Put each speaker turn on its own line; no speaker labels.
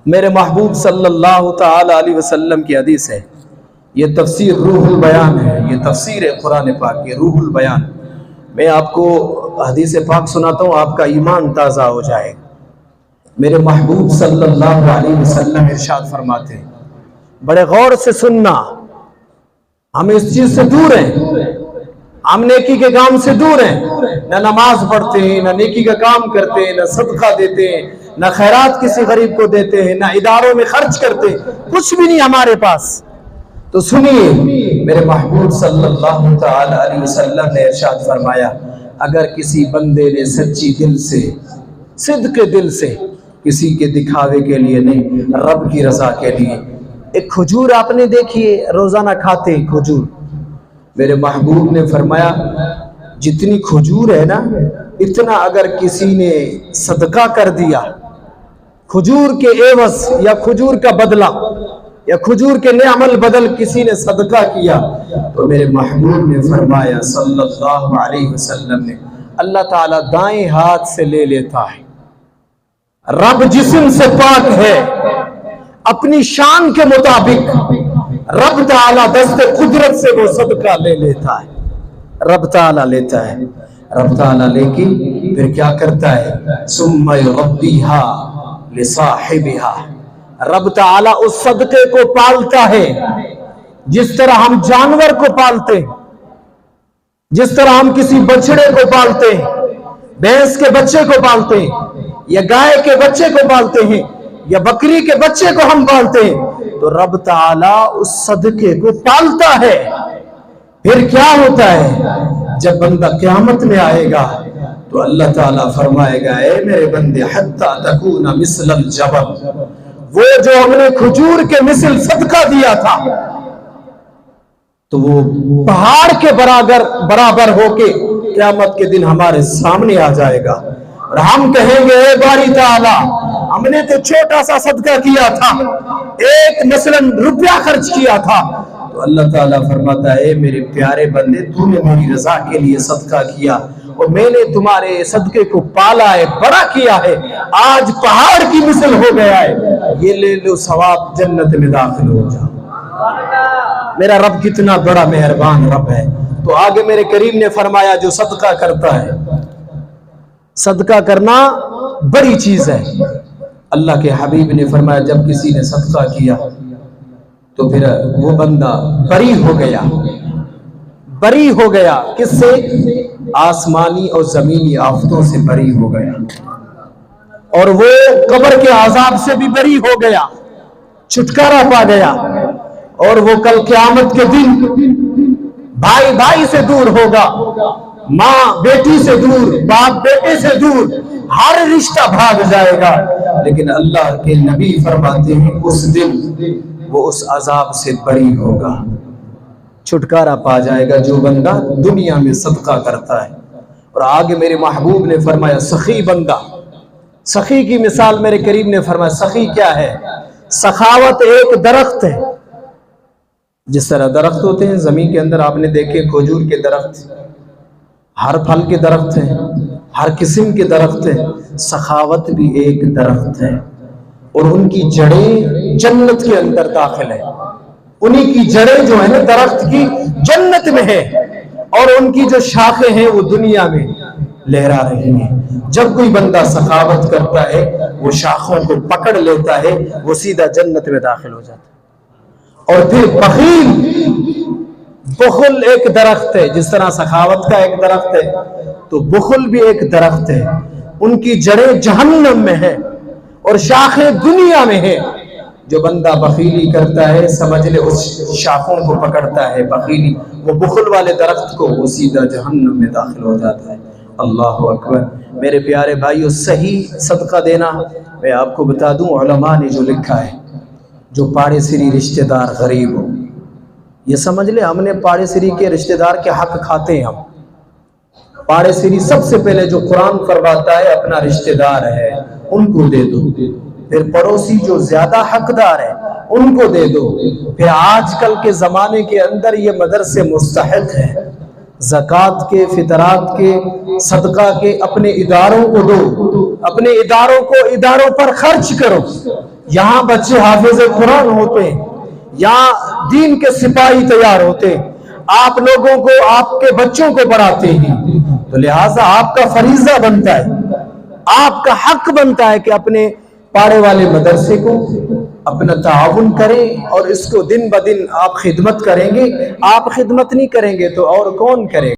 میرے محبوب صلی اللہ تعالی علیہ وسلم کی حدیث ہے، یہ تفسیر روح البیان ہے، یہ تفسیر ہے قرآن پاک کی روح البیان۔ میں آپ کو حدیث پاک سناتا ہوں، آپ کا ایمان تازہ ہو جائے۔ میرے محبوب صلی اللہ علیہ وسلم ارشاد فرماتے ہیں، بڑے غور سے سننا، ہم اس چیز سے دور ہیں، ہم نیکی کے کام سے دور ہیں، نہ نماز پڑھتے ہیں، نہ نیکی کا کام کرتے ہیں، نہ صدقہ دیتے ہیں، نہ خیرات کسی غریب کو دیتے ہیں، نہ اداروں میں خرچ کرتے ہیں، کچھ بھی نہیں ہمارے پاس۔ تو سنیے، میرے محبوب صلی اللہ تعالی علیہ وسلم نے ارشاد فرمایا، اگر کسی بندے نے سچی دل سے، صدق دل سے، کسی کے دکھاوے کے لیے نہیں، رب کی رضا کے لیے، ایک کھجور آپ نے دیکھیے روزانہ کھاتے ہیں کھجور، میرے محبوب نے فرمایا جتنی کھجور ہے نا، اتنا اگر کسی نے صدقہ کر دیا، کھجور کے عوض یا کھجور کا بدلہ یا کھجور کے نعم البدل کسی نے صدقہ کیا، تو میرے محبوب نے فرمایا صلی اللہ علیہ وسلم نے، اللہ تعالیٰ دائیں ہاتھ سے لے لیتا ہے۔ رب جسم سے پاک ہے، اپنی شان کے مطابق رب تعالیٰ دست قدرت سے وہ صدقہ لے لیتا ہے، رب تعالیٰ لیتا ہے، رب تعالیٰ لے کے پھر کیا کرتا ہے، ثم یربیہا لصاحبہا، رب تعالیٰ اس صدقے کو پالتا ہے جس طرح ہم جانور کو پالتے ہیں، جس طرح ہم کسی بچڑے کو پالتے ہیں، بھینس کے بچے کو پالتے ہیں، یا گائے کے بچے کو پالتے ہیں، یا بکری کے بچے کو ہم پالتے ہیں، تو رب تعالیٰ اس صدقے کو پالتا ہے۔ پھر کیا ہوتا ہے، جب بندہ قیامت میں آئے گا تو اللہ تعالیٰ فرمائے گا، اے میرے بندے حتی تکون مثل الجبل، وہ جو ہم نے کھجور کے مثل صدقہ دیا تھا تو وہ پہاڑ کے برابر ہو کے قیامت کے دن ہمارے سامنے آ جائے گا، اور ہم کہیں گے اے باری تعالیٰ، ہم نے تو چھوٹا سا صدقہ کیا تھا، ایک مثلا روپیہ خرچ کیا تھا، تو اللہ تعالیٰ فرماتا ہے اے میرے پیارے بندے، تو نے میری رضا کے لیے صدقہ کیا اور میں نے تمہارے صدقے کو پالا ہے، بڑا کیا ہے، آج پہاڑ کی مثل ہو گیا ہے، یہ لے لو ثواب، جنت میں داخل ہو جاؤ۔ میرا رب کتنا بڑا مہربان رب ہے۔ تو آگے میرے کریم نے فرمایا جو صدقہ کرتا ہے، صدقہ کرنا بڑی چیز ہے۔ اللہ کے حبیب نے فرمایا جب کسی نے صدقہ کیا تو پھر وہ بندہ بری ہو گیا، بری ہو گیا، کس سے؟ آسمانی اور زمینی آفتوں سے بری ہو گیا، اور وہ قبر کے عذاب سے بھی بری ہو گیا، چھٹکارا پا گیا، اور وہ کل قیامت کے دن بھائی بھائی سے دور ہوگا، ماں بیٹی سے دور، باپ بیٹے سے دور، ہر رشتہ بھاگ جائے گا، لیکن اللہ کے نبی فرماتے ہیں اس دن وہ اس عذاب سے بری ہوگا، چھٹکارا پا جائے گا جو بندہ دنیا میں صدقہ کرتا ہے۔ اور آگے میرے محبوب نے فرمایا سخی بندہ، سخی کی مثال میرے کریم نے فرمایا، سخی کیا ہے؟ سخاوت ایک درخت ہے، جس طرح درخت ہوتے ہیں زمین کے اندر، آپ نے دیکھے کھجور کے درخت، ہر پھل کے درخت ہیں، ہر قسم کے درخت ہیں، سخاوت بھی ایک درخت ہے، اور ان کی جڑیں جنت کے اندر داخل ہے، انہی کی جڑیں جو ہیں نا درخت کی جنت میں ہے، اور ان کی جو شاخیں ہیں وہ دنیا میں لہرا رہی ہیں۔ جب کوئی بندہ سخاوت کرتا ہے وہ شاخوں کو پکڑ لیتا ہے، وہ سیدھا جنت میں داخل ہو جاتا ہے۔ اور پھر بخیل، بخل ایک درخت ہے، جس طرح سخاوت کا ایک درخت ہے تو بخل بھی ایک درخت ہے، ان کی جڑیں جہنم میں ہیں اور شاخیں دنیا میں ہیں۔ جو بندہ بخیلی کرتا ہے سمجھ لے اس شاخوں کو پکڑتا ہے، بخیلی وہ بخل والے درخت کو، وہ سیدھا جہنم میں داخل ہو جاتا ہے۔ اللہ اکبر۔ میرے پیارے بھائیو، صحیح صدقہ دینا میں آپ کو بتا دوں، علماء نے جو لکھا ہے، جو پاڑے سری رشتہ دار غریب ہو، یہ سمجھ لے ہم نے پاڑے سری کے رشتہ دار کے حق کھاتے ہیں، ہم پاڑے سری سب سے پہلے جو قرآن فرماتا ہے اپنا رشتہ دار ہے ان کو دے دو، پھر پڑوسی جو زیادہ حقدار ہے ان کو دے دو، پھر آج کل کے زمانے کے اندر یہ مدرسے مستحق ہے، زکوٰۃ کے، فطرات کے، صدقہ کے اپنے اداروں کو دو، اپنے اداروں پر خرچ کرو. یہاں بچے حافظ قرآن ہوتے ہیں, یہاں دین کے سپاہی تیار ہوتے ہیں, آپ لوگوں کو, آپ کے بچوں کو پڑھاتے ہیں. تو لہٰذا آپ کا فریضہ بنتا ہے, آپ کا حق بنتا ہے کہ اپنے پاڑے والے مدرسے کو اپنا تعاون کریں, اور اس کو دن بدن آپ خدمت کریں گے. آپ خدمت نہیں کریں گے تو اور کون کرے گا؟